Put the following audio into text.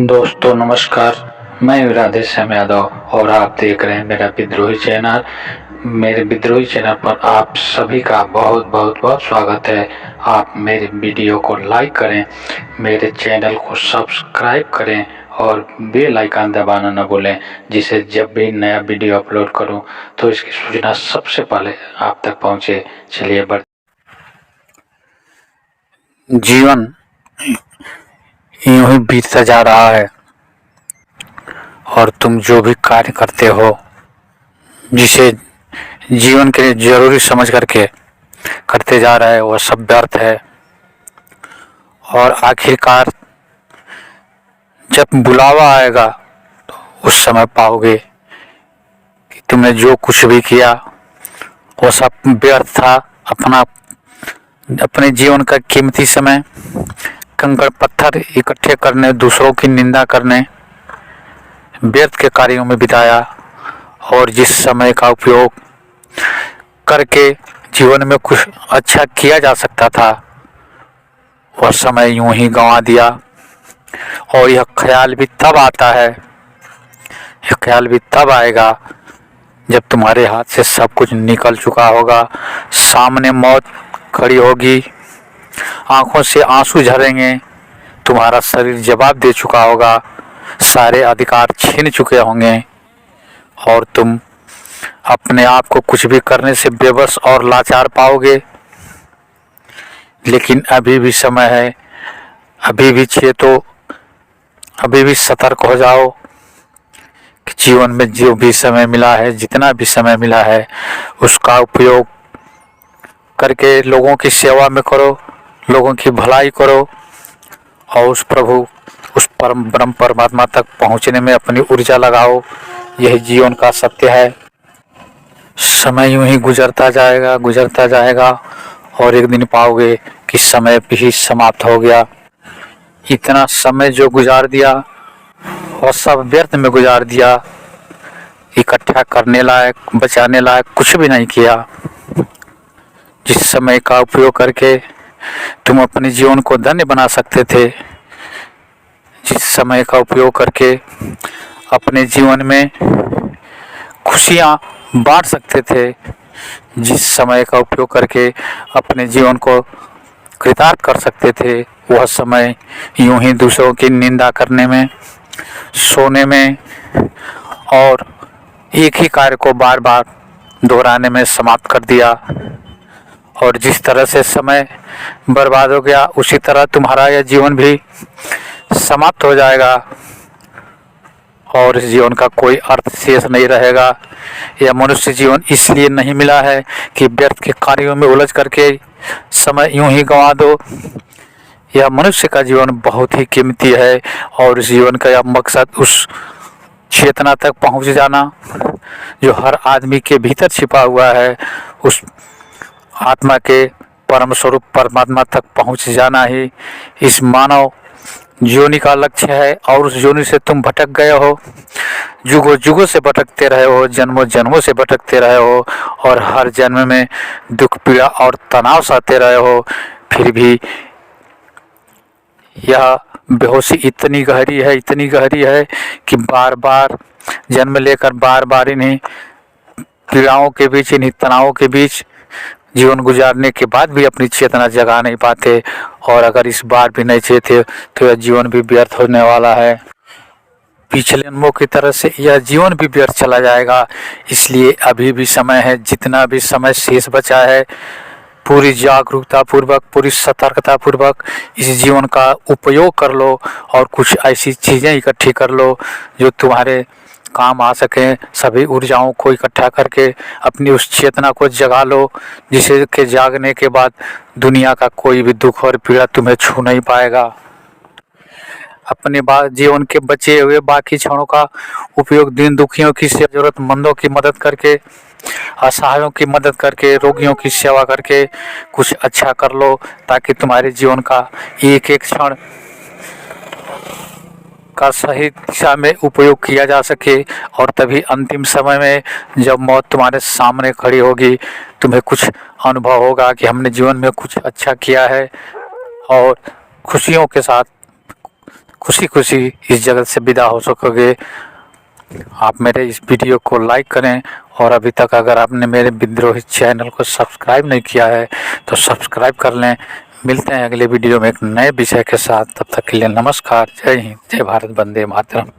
दोस्तों नमस्कार। मैं हूं राधेश्याम यादव और आप देख रहे हैं मेरा विद्रोही चैनल। मेरे विद्रोही चैनल पर आप सभी का बहुत बहुत बहुत स्वागत है। आप मेरे वीडियो को लाइक करें, मेरे चैनल को सब्सक्राइब करें और बेल आइकन दबाना न भूलें, जिससे जब भी नया वीडियो अपलोड करूं तो इसकी सूचना सबसे पहले आप तक पहुंचे। चलिए बढ़ जीवन यूं ही बीतता जा रहा है और तुम जो भी कार्य करते हो, जिसे जीवन के लिए जरूरी समझ करके करते जा रहे हो, वह सब व्यर्थ है। और आखिरकार जब बुलावा आएगा तो उस समय पाओगे कि तुमने जो कुछ भी किया वो सब व्यर्थ था। अपने जीवन का कीमती समय कंकड़ पत्थर इकट्ठे करने, दूसरों की निंदा करने, व्यर्थ के कार्यों में बिताया। और जिस समय का उपयोग करके जीवन में कुछ अच्छा किया जा सकता था, वह समय यूं ही गंवा दिया। और यह ख्याल भी तब आता है, यह ख्याल भी तब आएगा जब तुम्हारे हाथ से सब कुछ निकल चुका होगा, सामने मौत खड़ी होगी, आंखों से आंसू झरेंगे, तुम्हारा शरीर जवाब दे चुका होगा, सारे अधिकार छीन चुके होंगे और तुम अपने आप को कुछ भी करने से बेबस और लाचार पाओगे। लेकिन अभी भी समय है, अभी भी चेतो, अभी भी सतर्क हो जाओ कि जीवन में जो भी समय मिला है, जितना भी समय मिला है, उसका उपयोग करके लोगों की सेवा में करो, लोगों की भलाई करो और उस परम ब्रह्म परमात्मा तक पहुंचने में अपनी ऊर्जा लगाओ। यही जीवन का सत्य है। समय यूं ही गुजरता जाएगा और एक दिन पाओगे कि समय भी समाप्त हो गया। इतना समय जो गुजार दिया और सब व्यर्थ में गुजार दिया, इकट्ठा करने लायक, बचाने लायक कुछ भी नहीं किया। जिस समय का उपयोग करके तुम अपने जीवन को धन्य बना सकते थे, जिस समय का उपयोग करके अपने जीवन में खुशियाँ बांट सकते थे, जिस समय का उपयोग करके अपने जीवन को कृतार्थ कर सकते थे, वह समय यूं ही दूसरों की निंदा करने में, सोने में और एक ही कार्य को बार बार दोहराने में समाप्त कर दिया। और जिस तरह से समय बर्बाद हो गया, उसी तरह तुम्हारा यह जीवन भी समाप्त हो जाएगा और इस जीवन का कोई अर्थ शेष नहीं रहेगा। यह मनुष्य जीवन इसलिए नहीं मिला है कि व्यर्थ के कार्यों में उलझ करके समय यूं ही गंवा दो। यह मनुष्य का जीवन बहुत ही कीमती है और इस जीवन का यह मकसद उस चेतना तक पहुंच जाना जो हर आदमी के भीतर छिपा हुआ है, उस आत्मा के परम स्वरूप परमात्मा तक पहुंच जाना ही इस मानव योनि का लक्ष्य है। और उस योनि से तुम भटक गए हो, जुगों जुगों से भटकते रहे हो, जन्मों जन्मों से भटकते रहे हो और हर जन्म में दुख, पीड़ा और तनाव सहते रहे हो। फिर भी यह बेहोशी इतनी गहरी है कि बार बार जन्म लेकर बार बार इन्हीं पीड़ाओं के बीच, इन्हीं तनावों के बीच जीवन गुजारने के बाद भी अपनी चेतना जगा नहीं पाते। और अगर इस बार भी नहीं चेते तो यह जीवन भी व्यर्थ होने वाला है। पिछले जन्मों की तरह से यह जीवन भी व्यर्थ चला जाएगा। इसलिए अभी भी समय है, जितना भी समय शेष बचा है, पूरी जागरूकता पूर्वक, पूरी सतर्कता पूर्वक इस जीवन का उपयोग कर लो और कुछ ऐसी चीज़ें इकट्ठी कर लो जो तुम्हारे काम आ सकें। सभी ऊर्जाओं को इकट्ठा करके अपनी उस चेतना को जगा लो, जिसे के जागने के बाद दुनिया का कोई भी दुख और पीड़ा तुम्हें छू नहीं पाएगा। अपने जीवन के बचे हुए बाकी क्षणों का उपयोग दीन दुखियों की, जरूरतमंदों की मदद करके, असहायों की मदद करके, रोगियों की सेवा करके कुछ अच्छा कर लो, ताकि तुम्हारे जीवन का एक एक क्षण का सही दिशा में उपयोग किया जा सके। और तभी अंतिम समय में जब मौत तुम्हारे सामने खड़ी होगी, तुम्हें कुछ अनुभव होगा कि हमने जीवन में कुछ अच्छा किया है और खुशियों के साथ खुशी खुशी इस जगत से विदा हो सकोगे। आप मेरे इस वीडियो को लाइक करें और अभी तक अगर आपने मेरे विद्रोही चैनल को सब्सक्राइब नहीं किया है तो सब्सक्राइब कर लें। मिलते हैं अगले वीडियो में एक नए विषय के साथ। तब तक के लिए नमस्कार, जय हिंद, जय भारत, वंदे मातरम।